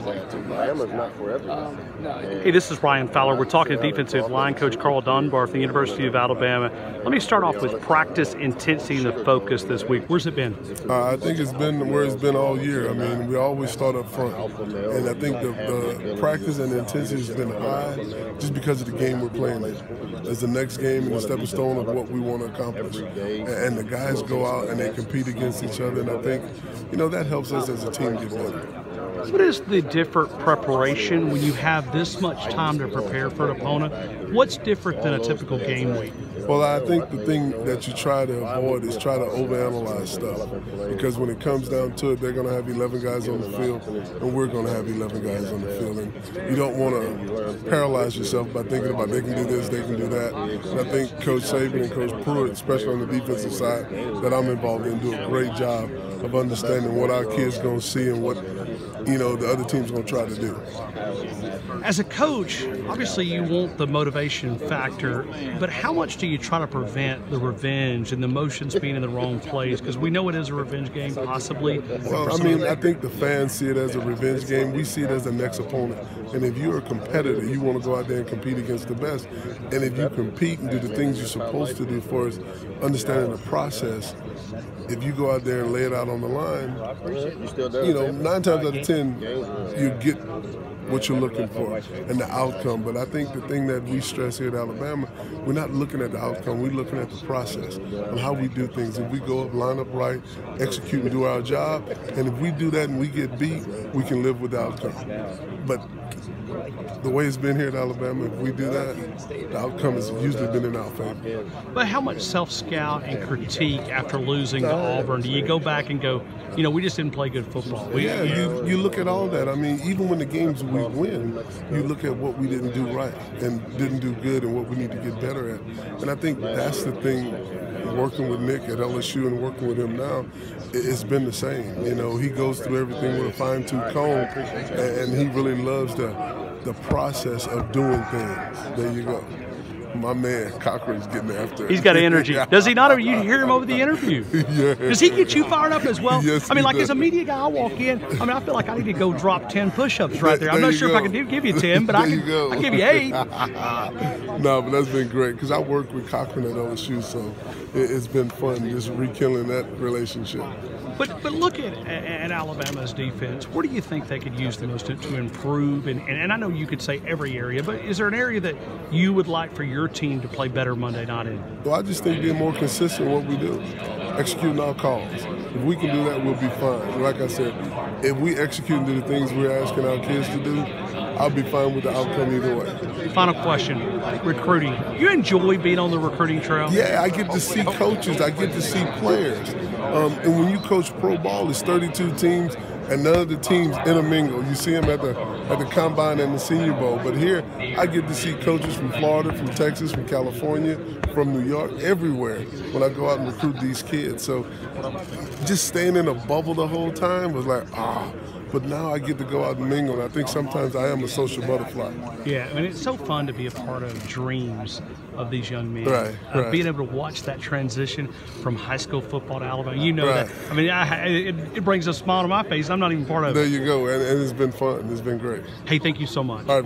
Bama's not for everybody. Hey, this is Ryan Fowler. We're talking to defensive line coach Karl Dunbar from the University of Alabama. Let me start off with practice intensity and the focus this week. Where's it been? I think it's been where it's been all year. I mean, we always start up front. And I think the practice and the intensity has been high just because of the game we're playing in. It's the next game and the stepping stone of what we want to accomplish. And the guys go out and they compete against each other. And I think, that helps us as a team get better. What is the different preparation when you have this much time to prepare for an opponent? What's different than a typical game week? Well, I think the thing that you try to avoid is try to overanalyze stuff. Because when it comes down to it, they're going to have 11 guys on the field, and we're going to have 11 guys on the field. And you don't want to paralyze yourself by thinking about they can do this, they can do that. And I think Coach Saban and Coach Pruitt, especially on the defensive side that I'm involved in, do a great job of understanding what our kids going to see and what the other team's going to try to do. As a coach, obviously you want the motivation factor, but how much do you try to prevent the revenge and the emotions being in the wrong place? Because we know it is a revenge game, possibly. Well, I think the fans see it as a revenge game. We see it as the next opponent. And if you're a competitor, you want to go out there and compete against the best. And if you compete and do the things you're supposed to do for us, understanding the process, if you go out there and lay it out on the line, 9 times out of 10, you get what you're looking for and the outcome. But I think the thing that we stress here at Alabama, we're not looking at the outcome, we're looking at the process and how we do things. If we go up, line up right, execute and do our job, and if we do that and we get beat, we can live with the outcome. But the way it's been here at Alabama, if we do that, the outcome has usually been in our favor. But how much self-scout and critique after losing to Auburn? Do you go back and go, we just didn't play good football? You look at all that. I mean, even when the games we win, you look at what we didn't do right and didn't do good and what we need to get better at. And I think that's the thing, working with Nick at LSU and working with him now, it's been the same. He goes through everything with a fine-tooth comb, and he really loves the process of doing things. There you go. My man Cochran's getting after it. He's got energy. Does he not? You hear him over the interview. Yeah. Does he get you fired up as well? Yes, as a media guy, I walk in. I feel like I need to go drop 10 push-ups right there. I'm not sure if I can give you 10, but I can give you 8. No, but that's been great because I worked with Cochran at LSU, so it's been fun just rekindling that relationship. But look at Alabama's defense. Where do you think they could use the most to improve? And I know you could say every area, but is there an area that you would like for your team to play better Monday night in? Well, I just think being more consistent in what we do, executing our calls. If we can do that, we'll be fine. Like I said, if we execute and do the things we're asking our kids to do, I'll be fine with the outcome either way. Final question, recruiting. You enjoy being on the recruiting trail? Yeah, I get to see coaches. I get to see players. And when you coach pro ball, it's 32 teams, and none of the teams intermingle. You see them at the Combine and the Senior Bowl. But here, I get to see coaches from Florida, from Texas, from California, from New York, everywhere when I go out and recruit these kids. So just staying in a bubble the whole time was like, But now I get to go out and mingle, and I think sometimes I am a social butterfly. Yeah, it's so fun to be a part of dreams of these young men. Right. Being able to watch that transition from high school football to Alabama, that. It brings a smile to my face. I'm not even part of it. There you go, and it's been fun. It's been great. Hey, thank you so much. All right.